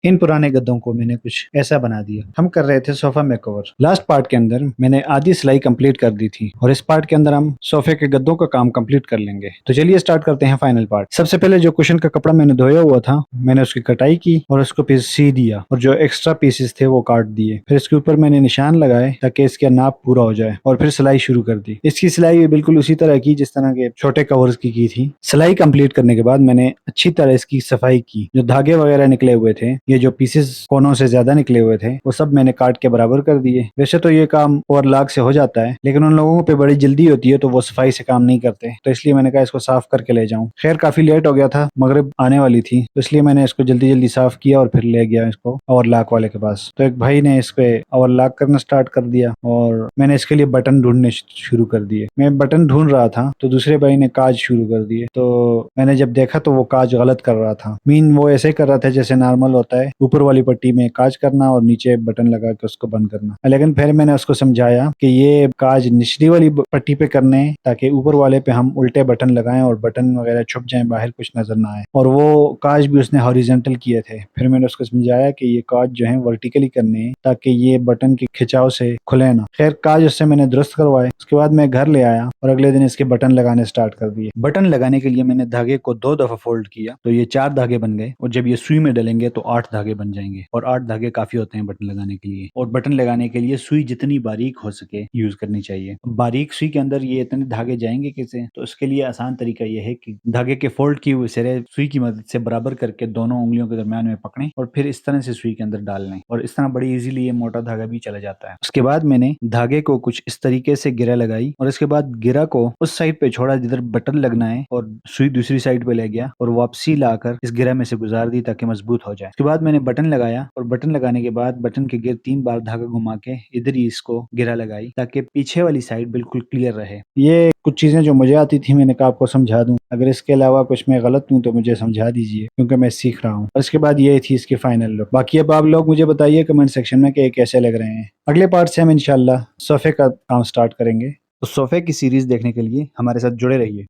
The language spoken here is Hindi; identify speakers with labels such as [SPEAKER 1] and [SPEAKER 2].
[SPEAKER 1] इन पुराने गद्दों को मैंने कुछ ऐसा बना दिया। हम कर रहे थे सोफा मेकओवर। लास्ट पार्ट के अंदर मैंने आधी सिलाई कंप्लीट कर दी थी और इस पार्ट के अंदर हम सोफे के गद्दों का काम कंप्लीट कर लेंगे। तो चलिए स्टार्ट करते हैं फाइनल पार्ट। सबसे पहले जो कुशन का कपड़ा मैंने धोया हुआ था, मैंने उसकी कटाई की और उसको पीस सी दिया और जो एक्स्ट्रा पीसेस थे वो काट दिए। फिर इसके ऊपर मैंने निशान लगाए ताकि इसका नाप पूरा हो जाए और फिर सिलाई शुरू कर दी। इसकी सिलाई भी बिल्कुल उसी तरह की जिस तरह के छोटे कवर्स की थी। सिलाई कंप्लीट करने के बाद मैंने अच्छी तरह इसकी सफाई की। जो धागे वगैरह निकले हुए थे, ये जो पीसेस कोनों से ज्यादा निकले हुए थे, वो सब मैंने काट के बराबर कर दिए। वैसे तो ये काम ओवरलॉक से हो जाता है, लेकिन उन लोगों पे बड़ी जल्दी होती है तो वो सफाई से काम नहीं करते, तो इसलिए मैंने कहा इसको साफ करके ले जाऊं। खैर काफी लेट हो गया था, मगरिब आने वाली थी, तो इसलिए मैंने इसको जल्दी जल्दी साफ किया और फिर ले गया इसको ओवरलॉक वाले के पास। तो एक भाई ने इस पे ओवरलॉक करना स्टार्ट कर दिया और मैंने इसके लिए बटन ढूंढने शुरू कर दिए। मैं बटन ढूंढ रहा था तो दूसरे भाई ने काज शुरू कर दिए। तो मैंने जब देखा तो वो काज गलत कर रहा था। वो ऐसे कर रहा था जैसे नॉर्मल होता है, ऊपर वाली पट्टी में काज करना और नीचे बटन लगा के उसको बंद करना। लेकिन फिर मैंने उसको समझाया कि ये काज निचली वाली पट्टी पे करने हैं ताकि ऊपर वाले पे हम उल्टे बटन लगाएं और बटन वगैरह छुप जाएं, बाहर कुछ नजर ना आए। और वो काज भी उसने हॉरिजॉन्टल किए थे। फिर मैंने उसको समझाया कि ये काज जो है वर्टिकली करने हैं ताकि ये बटन के खिंचाव से खुले ना। खैर काज उससे मैंने दुरुस्त करवाए। उसके बाद मैं घर ले आया और अगले दिन इसके बटन लगाने स्टार्ट कर दिए। बटन लगाने के लिए मैंने धागे को 2 दफा फोल्ड किया तो ये 4 धागे बन गए और जब ये सुई में डलेंगे तो 8 धागे बन जाएंगे और 8 धागे काफी होते हैं बटन लगाने के लिए। और बटन लगाने के लिए सुई जितनी बारीक हो सके यूज करनी चाहिए। बारीक सुई के अंदर ये इतने धागे जाएंगे कैसे, तो इसके लिए आसान तरीका यह है कि धागे के फोल्ड किए हुए सिरे सुई की मदद से बराबर करके दोनों उंगलियों के दरमियान में पकड़ें और फिर इस तरह से सुई के अंदर डाल लें और इस तरह बड़ी इजीली ये मोटा धागा भी चला जाता है। उसके बाद मैंने धागे को कुछ इस तरीके से गिरा लगाई और इसके बाद गिरा को उस साइड पे छोड़ा जिधर बटन लगना है और सुई दूसरी साइड पे ले गया और वापसी लाकर इस गिरा में से गुजार दी ताकि मजबूत हो जाए। उसके बाद मैंने बटन लगाया और बटन लगाने के बाद बटन के गिर 3 बार धागा घुमा के इधर ही इसको गिरा लगाई ताकि पीछे वाली साइड बिल्कुल क्लियर रहे। ये कुछ चीजें जो मुझे आती थी मैंने कहा आपको समझा दूं। अगर इसके अलावा कुछ मैं गलत हूं तो मुझे समझा दीजिए, क्योंकि मैं सीख रहा हूँ। और इसके बाद ये थी इसकी फाइनल लुक। बाकी अब आप लोग मुझे बताइए कमेंट सेक्शन में कि ये कैसे लग रहे हैं। अगले पार्ट से हम इंशाल्लाह सोफे का काम स्टार्ट करेंगे। तो सोफे की सीरीज देखने के लिए हमारे साथ जुड़े रहिए।